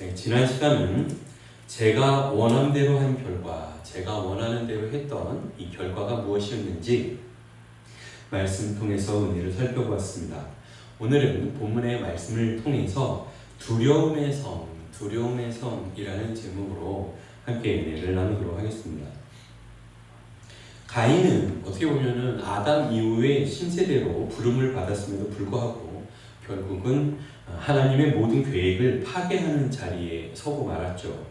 네, 지난 시간은 제가 원한 대로 한 결과, 제가 원하는 대로 했던 이 결과가 무엇이었는지 말씀 통해서 은혜를 살펴보았습니다. 오늘은 본문의 말씀을 통해서 두려움의 성이라는 제목으로 함께 은혜를 나누도록 하겠습니다. 가인은 어떻게 보면은 아담 이후의 신세대로 부름을 받았음에도 불구하고 결국은 하나님의 모든 계획을 파괴하는 자리에 서고 말았죠.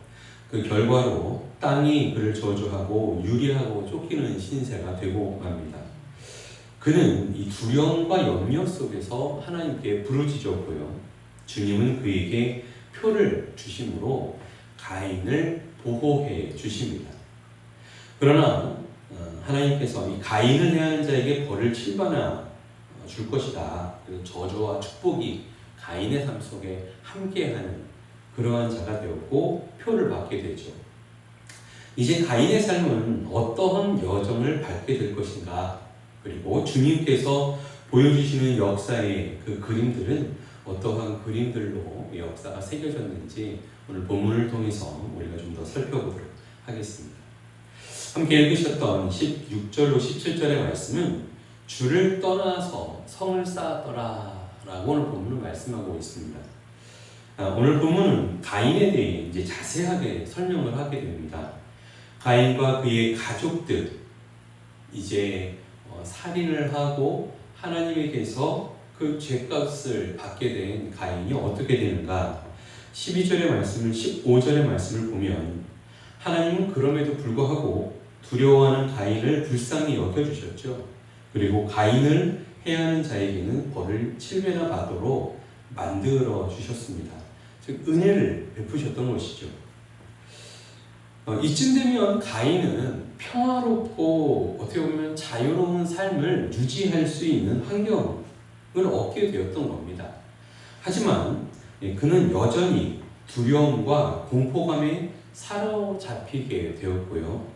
그 결과로 땅이 그를 저주하고 유리하고 쫓기는 신세가 되고 맙니다. 그는 이 두려움과 염려 속에서 하나님께 부르짖었고요. 주님은 그에게 표를 주심으로 가인을 보호해 주십니다. 그러나 하나님께서 이 가인을 해하는 자에게 벌을 7받아 줄 것이다. 그래서 저주와 축복이 가인의 삶 속에 함께하는 그러한 자가 되었고 표를 받게 되죠. 이제 가인의 삶은 어떠한 여정을 밟게 될 것인가, 그리고 주님께서 보여주시는 역사의 그 그림들은 어떠한 그림들로 역사가 새겨졌는지 오늘 본문을 통해서 우리가 좀 더 살펴보도록 하겠습니다. 함께 읽으셨던 16절로 17절의 말씀은 주를 떠나서 성을 쌓았더라 라고 오늘 본문을 말씀하고 있습니다. 오늘 본문은 가인에 대해 이제 자세하게 설명을 하게 됩니다. 가인과 그의 가족들, 이제 살인을 하고 하나님에게서 그 죄값을 받게 된 가인이 어떻게 되는가. 12절의 말씀을 15절의 말씀을 보면 하나님은 그럼에도 불구하고 두려워하는 가인을 불쌍히 여겨주셨죠. 그리고 가인을 해하는 자에게는 벌을 7배나 받도록 만들어 주셨습니다. 즉 은혜를 베푸셨던 것이죠. 이쯤 되면 가인은 평화롭고 어떻게 보면 자유로운 삶을 유지할 수 있는 환경을 얻게 되었던 겁니다. 하지만 그는 여전히 두려움과 공포감에 사로잡히게 되었고요.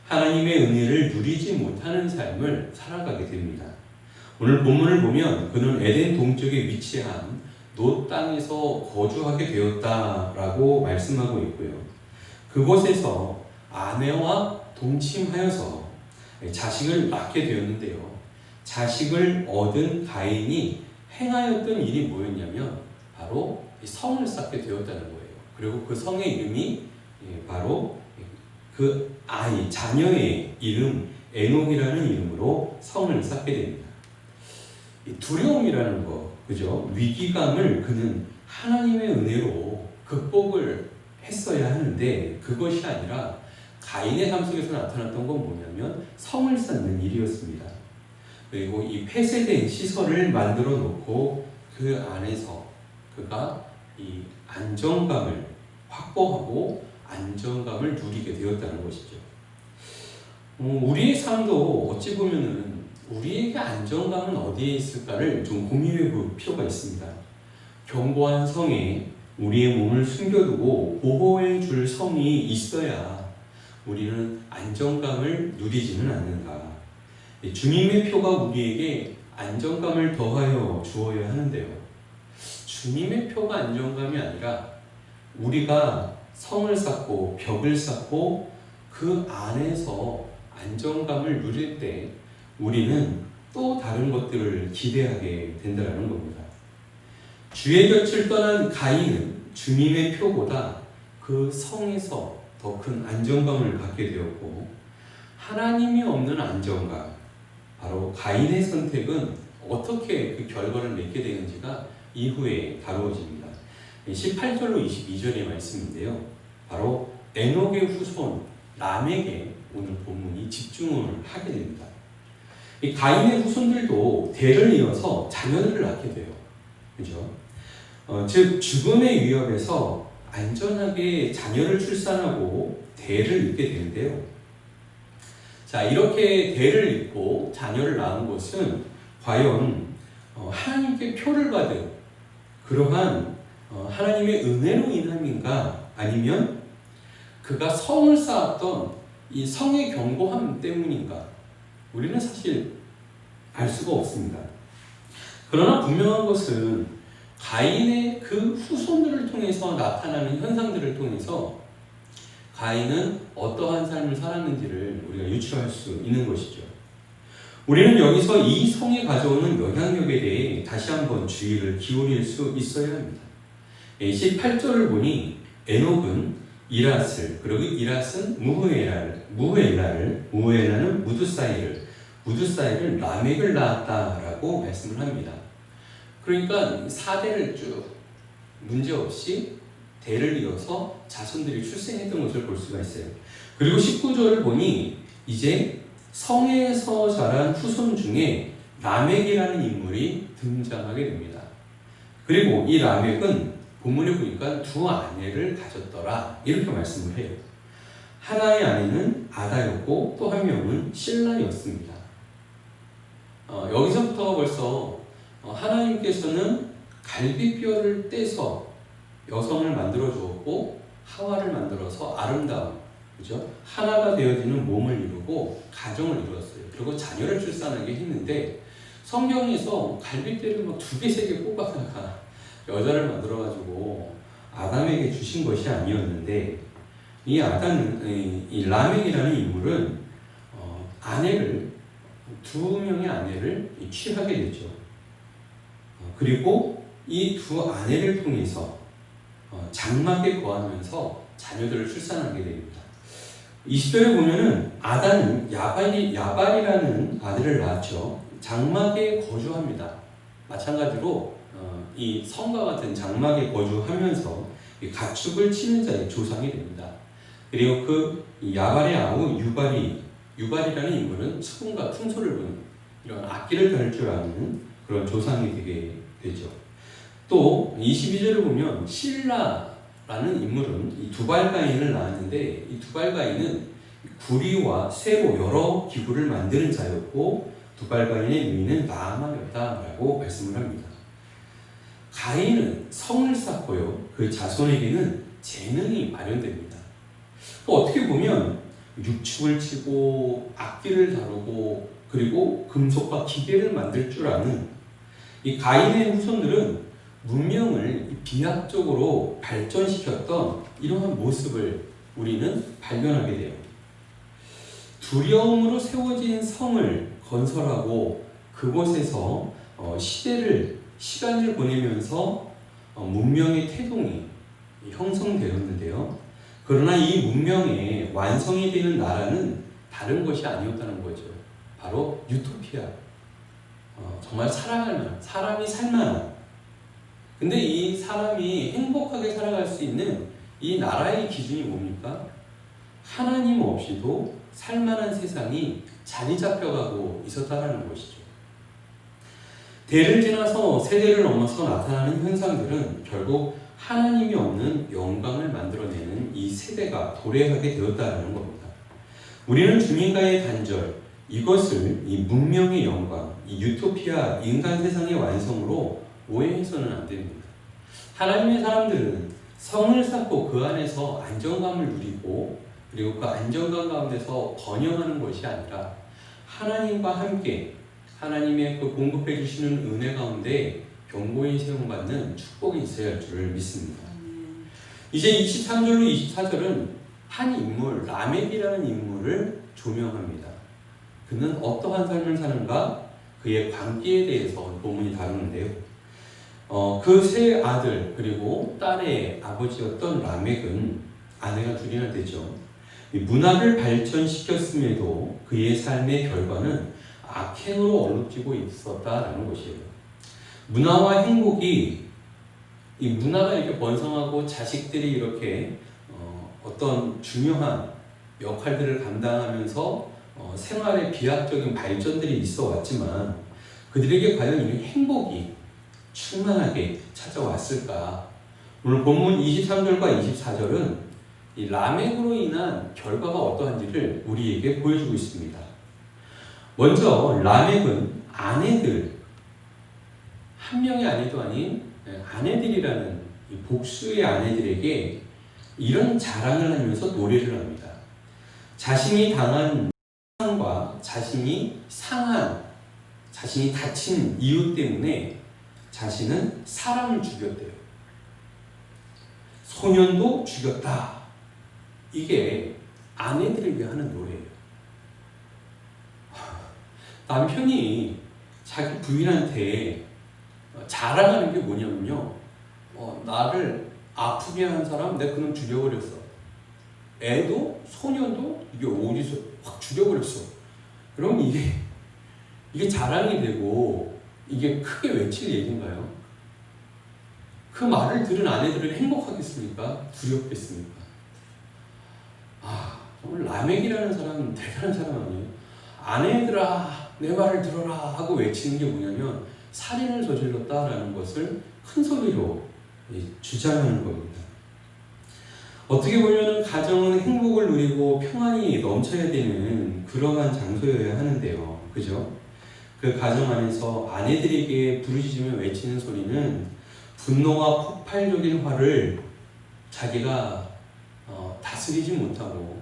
하나님의 은혜를 누리지 못하는 삶을 살아가게 됩니다. 오늘 본문을 보면 그는 에덴 동쪽에 위치한 놋 땅에서 거주하게 되었다라고 말씀하고 있고요. 그곳에서 아내와 동침하여서 자식을 낳게 되었는데요. 자식을 얻은 가인이 행하였던 일이 뭐였냐면 바로 성을 쌓게 되었다는 거예요. 그리고 그 성의 이름이 바로 그 자녀의 이름 에녹이라는 이름으로 성을 쌓게 됩니다. 두려움이라는 거, 그죠? 위기감을 그는 하나님의 은혜로 극복을 했어야 하는데 그것이 아니라 가인의 삶 속에서 나타났던 건 뭐냐면 성을 쌓는 일이었습니다. 그리고 이 폐쇄된 시설을 만들어 놓고 그 안에서 그가 이 안정감을 확보하고 안정감을 누리게 되었다는 것이죠. 우리의 삶도 어찌 보면은 우리에게 안정감은 어디에 있을까를 좀 고민해 볼 필요가 있습니다. 견고한 성에 우리의 몸을 숨겨두고 보호해 줄 성이 있어야 우리는 안정감을 누리지는 않는가. 주님의 표가 우리에게 안정감을 더하여 주어야 하는데요. 주님의 표가 안정감이 아니라 우리가 성을 쌓고 벽을 쌓고 그 안에서 안정감을 누릴 때 우리는 또 다른 것들을 기대하게 된다는 겁니다. 주의 곁을 떠난 가인은 주님의 표보다 그 성에서 더 큰 안정감을 갖게 되었고, 하나님이 없는 안정감, 바로 가인의 선택은 어떻게 그 결과를 맺게 되는지가 이후에 다루어집니다. 18절로 22절의 말씀인데요. 바로 에녹의 후손 람에게 오늘 본문이 집중을 하게 됩니다. 이 가인의 후손들도 대를 이어서 자녀들을 낳게 돼요. 그죠? 즉 죽음의 위협에서 안전하게 자녀를 출산하고 대를 잇게 되는데요. 자, 이렇게 대를 잇고 자녀를 낳은 것은 과연 하나님께 표를 받은 그러한 하나님의 은혜로 인함인가, 아니면 그가 성을 쌓았던 이 성의 견고함 때문인가, 우리는 사실 알 수가 없습니다. 그러나 분명한 것은 가인의 그 후손들을 통해서 나타나는 현상들을 통해서 가인은 어떠한 삶을 살았는지를 우리가 유추할 수 있는 것이죠. 우리는 여기서 이 성이 가져오는 영향력에 대해 다시 한번 주의를 기울일 수 있어야 합니다. 18절을 보니 에녹은 이랏을, 그리고 이랏은 무후엘라는 무드사이를 라멕을 낳았다라고 말씀을 합니다. 그러니까 4대를 쭉 문제없이 대를 이어서 자손들이 출생했던 것을 볼 수가 있어요. 그리고 19절을 보니 이제 성에서 자란 후손 중에 라멕이라는 인물이 등장하게 됩니다. 그리고 이 라멕은 본문에 보니까 두 아내를 가졌더라 이렇게 말씀을 해요. 하나의 아내는 아다였고 또 한 명은 실라였습니다. 여기서부터 벌써 하나님께서는 갈비뼈를 떼서 여성을 만들어 주었고 하와를 만들어서 아름다운, 그죠? 하나가 되어지는 몸을 이루고 가정을 이루었어요. 그리고 자녀를 출산하게 했는데 성경에서 갈비뼈를 막 2개, 3개 뽑아다가 여자를 만들어가지고 아담에게 주신 것이 아니었는데 이 라멕이라는 인물은 아내를 2명의 아내를 취하게 되죠. 그리고 이 2 아내를 통해서 장막에 거하면서 자녀들을 출산하게 됩니다. 20절에 보면은 아담은 야발이라는 아들을 낳았죠. 장막에 거주합니다. 마찬가지로 이 성과 같은 장막에 거주하면서 가축을 치는 자의 조상이 됩니다. 그리고 그 야발의 아우 유발이라는 인물은 수금과 풍소를 부는 이런 악기를 다룰 줄 아는 그런 조상이 되게 되죠. 또 22절을 보면 실라라는 인물은 이 두발가인을 낳았는데 이 두발가인은 구리와 쇠로 여러 기구를 만드는 자였고 두발가인의 유인은 나아마였다라고 말씀을 합니다. 가인은 성을 쌓고요. 그 자손에게는 재능이 마련됩니다. 또 어떻게 보면 육축을 치고 악기를 다루고 그리고 금속과 기계를 만들 줄 아는 이 가인의 후손들은 문명을 비약적으로 발전시켰던 이러한 모습을 우리는 발견하게 돼요. 두려움으로 세워진 성을 건설하고 그곳에서 시간을 보내면서 문명의 태동이 형성되었는데요. 그러나 이 문명의 완성이 되는 나라는 다른 것이 아니었다는 거죠. 바로 유토피아. 정말 사랑할 만한, 사람이 살만한. 근데 이 사람이 행복하게 살아갈 수 있는 이 나라의 기준이 뭡니까? 하나님 없이도 살만한 세상이 자리 잡혀가고 있었다는 것이죠. 대를 지나서 세대를 넘어서 나타나는 현상들은 결국 하나님이 없는 영광을 만들어내는 이 세대가 도래하게 되었다는 겁니다. 우리는 주민과의 단절, 이것을 이 문명의 영광, 이 유토피아, 인간 세상의 완성으로 오해해서는 안 됩니다. 하나님의 사람들은 성을 쌓고 그 안에서 안정감을 누리고 그리고 그 안정감 가운데서 번영하는 것이 아니라 하나님과 함께 하나님의 그 공급해 주시는 은혜 가운데 견고히 세움받는 축복이 있어야 할 줄을 믿습니다. 이제 23절로 24절은 한 인물, 라멕이라는 인물을 조명합니다. 그는 어떠한 삶을 사는가? 그의 광기에 대해서 본문이 다루는데요. 그 세 아들 그리고 딸의 아버지였던 라멕은 아내가 2이나 되죠. 문화를 발전시켰음에도 그의 삶의 결과는 악행으로 얼룩지고 있었다라는 것이에요. 문화와 행복이 이 문화가 이렇게 번성하고 자식들이 이렇게 어떤 중요한 역할들을 감당하면서 생활의 비약적인 발전들이 있어 왔지만 그들에게 과연 이 행복이 충만하게 찾아왔을까? 오늘 본문 23절과 24절은 이 라멕으로 인한 결과가 어떠한지를 우리에게 보여주고 있습니다. 먼저 라멕은 아내들, 한 명의 아내도 아닌 아내들이라는 복수의 아내들에게 이런 자랑을 하면서 노래를 합니다. 자신이 당한 상과 자신이 상한, 자신이 다친 이유 때문에 자신은 사람을 죽였대요. 소년도 죽였다. 이게 아내들에게 하는 노래예요. 남편이 자기 부인한테 자랑하는 게 뭐냐면요. 나를 아프게 한 사람 내가 그놈 죽여버렸어. 애도 소년도 이게 어디서 확 죽여버렸어. 그럼 이게 자랑이 되고 이게 크게 외칠 얘기인가요? 그 말을 들은 아내들은 행복하겠습니까? 두렵겠습니까? 정말 라멕이라는 사람은 대단한 사람 아니에요? 아내들아 내 말을 들어라 하고 외치는 게 뭐냐면 살인을 저질렀다라는 것을 큰 소리로 주장하는 겁니다. 어떻게 보면 가정은 행복을 누리고 평안이 넘쳐야 되는 그러한 장소여야 하는데요. 그죠? 그 가정 안에서 아내들에게 부르짖으며 외치는 소리는 분노와 폭발적인 화를 자기가 다스리지 못하고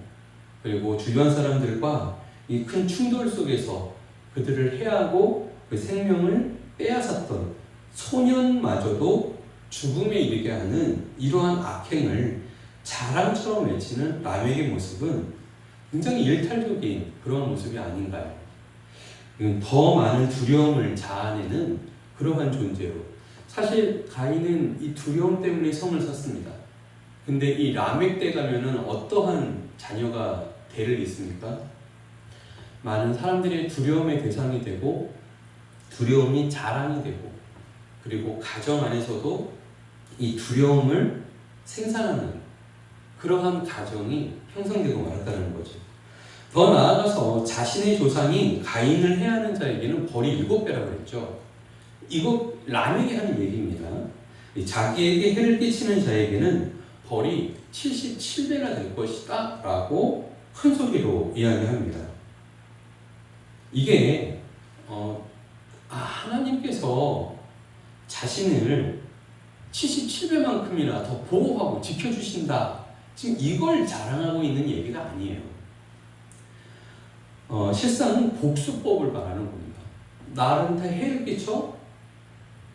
그리고 주변 사람들과 이 큰 충돌 속에서 그들을 해하고 그 생명을 빼앗았던 소년마저도 죽음에 이르게 하는 이러한 악행을 자랑처럼 외치는 라멕의 모습은 굉장히 일탈적인 그런 모습이 아닌가요? 더 많은 두려움을 자아내는 그러한 존재로 사실 가인은 이 두려움 때문에 성을 샀습니다. 근데 이 라멕 때 가면은 어떠한 자녀가 대를 잇습니까? 많은 사람들의 두려움의 대상이 되고 두려움이 자랑이 되고 그리고 가정 안에서도 이 두려움을 생산하는 그러한 가정이 형성되고 말았다는 거죠. 더 나아가서 자신의 조상이 가인을 해하는 자에게는 벌이 7배라고 했죠. 이거 라멕이 하는 얘기입니다. 자기에게 해를 끼치는 자에게는 벌이 77배나 될 것이다 라고 큰 소리로 이야기합니다. 이게 하나님께서 자신을 77배만큼이나 더 보호하고 지켜주신다. 지금 이걸 자랑하고 있는 얘기가 아니에요. 실상은 복수법을 말하는 겁니다. 나한테 해를 끼쳐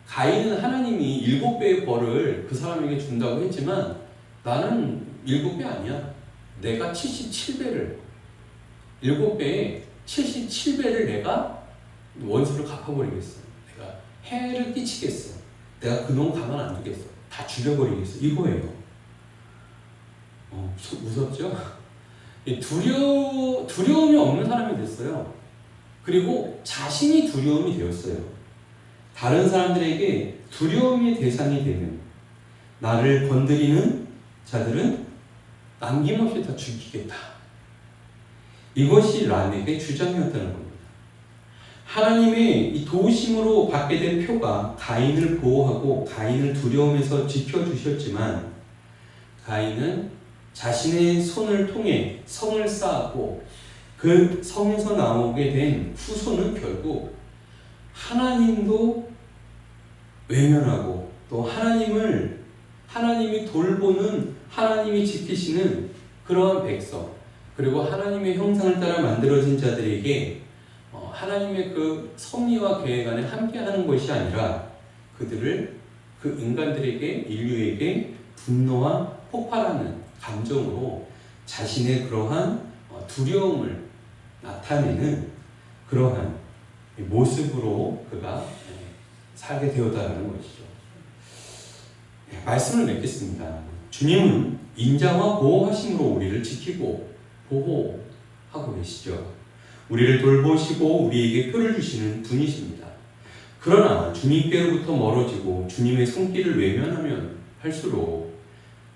가인은 하나님이 7배의 벌을 그 사람에게 준다고 했지만 나는 7배 아니야. 내가 77배를 7배에 77배를 내가 원수를 갚아버리겠어. 내가 해를 끼치겠어. 내가 그놈 가만 안 두겠어. 다 죽여버리겠어. 이거예요. 무섭죠? 두려움이 없는 사람이 됐어요. 그리고 자신이 두려움이 되었어요. 다른 사람들에게 두려움의 대상이 되는 나를 건드리는 자들은 남김없이 다 죽이겠다. 이것이 라멕의 주장이었다는 겁니다. 하나님의 이 도우심으로 받게 된 표가 가인을 보호하고 가인을 두려움에서 지켜주셨지만 가인은 자신의 손을 통해 성을 쌓았고 그 성에서 나오게 된 후손은 결국 하나님도 외면하고 또 하나님이 돌보는 하나님이 지키시는 그러한 백성 그리고 하나님의 형상을 따라 만들어진 자들에게 하나님의 그 섭리와 계획 안에 함께하는 것이 아니라 그들을 그 인간들에게 인류에게 분노와 폭발하는 감정으로 자신의 그러한 두려움을 나타내는 그러한 모습으로 그가 살게 되었다는 것이죠. 말씀을 맺겠습니다. 주님은 인자와 보호하심으로 우리를 지키고 보호하고 계시죠. 우리를 돌보시고 우리에게 표를 주시는 분이십니다. 그러나 주님께로부터 멀어지고 주님의 손길을 외면하면 할수록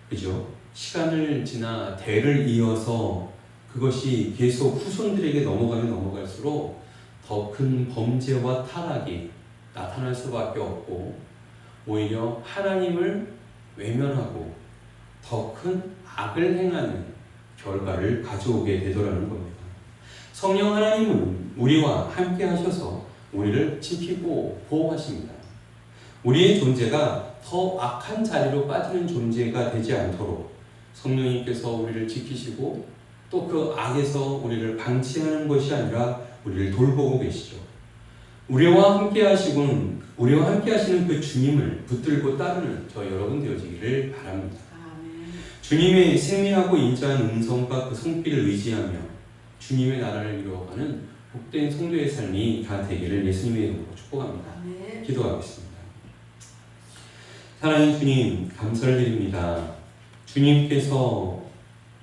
그죠? 시간을 지나 대를 이어서 그것이 계속 후손들에게 넘어가면 넘어갈수록 더 큰 범죄와 타락이 나타날 수밖에 없고 오히려 하나님을 외면하고 더 큰 악을 행하는 결과를 가져오게 되더라는 겁니다. 성령 하나님은 우리와 함께 하셔서 우리를 지키고 보호하십니다. 우리의 존재가 더 악한 자리로 빠지는 존재가 되지 않도록 성령님께서 우리를 지키시고 또 그 악에서 우리를 방치하는 것이 아니라 우리를 돌보고 계시죠. 우리와 함께 하시고는 우리와 함께 하시는 그 주님을 붙들고 따르는 저 여러분 되어지기를 바랍니다. 주님의 세미하고 인자한 음성과 그 손길을 의지하며 주님의 나라를 이루어가는 복된 성도의 삶이 다 되기를 예수님의 이름으로 축복합니다. 기도하겠습니다. 사랑하는 주님, 감사를 드립니다. 주님께서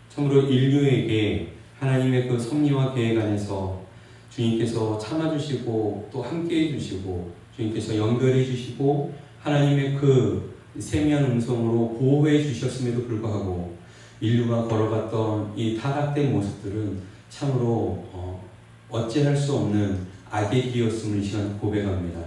참으로 인류에게 하나님의 그 섭리와 계획 안에서 주님께서 참아주시고 또 함께해 주시고 주님께서 연결해 주시고 하나님의 그 세미한 음성으로 보호해 주셨음에도 불구하고 인류가 걸어갔던 이 타락된 모습들은 참으로 어찌할 수 없는 악의 길이었음을 이 시간 고백합니다.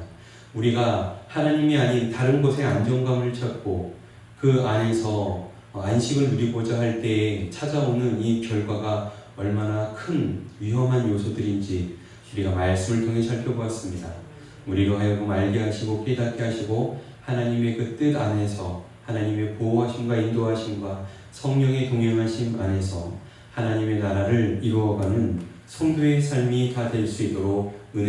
우리가 하나님이 아닌 다른 곳에 안정감을 찾고 그 안에서 안식을 누리고자 할 때에 찾아오는 이 결과가 얼마나 큰 위험한 요소들인지 우리가 말씀을 통해 살펴보았습니다. 우리로 하여금 알게 하시고 깨닫게 하시고 하나님의 그 뜻 안에서 하나님의 보호하심과 인도하심과 성령의 동행하심 안에서 하나님의 나라를 이루어가는 성도의 삶이 다 될 수 있도록 은혜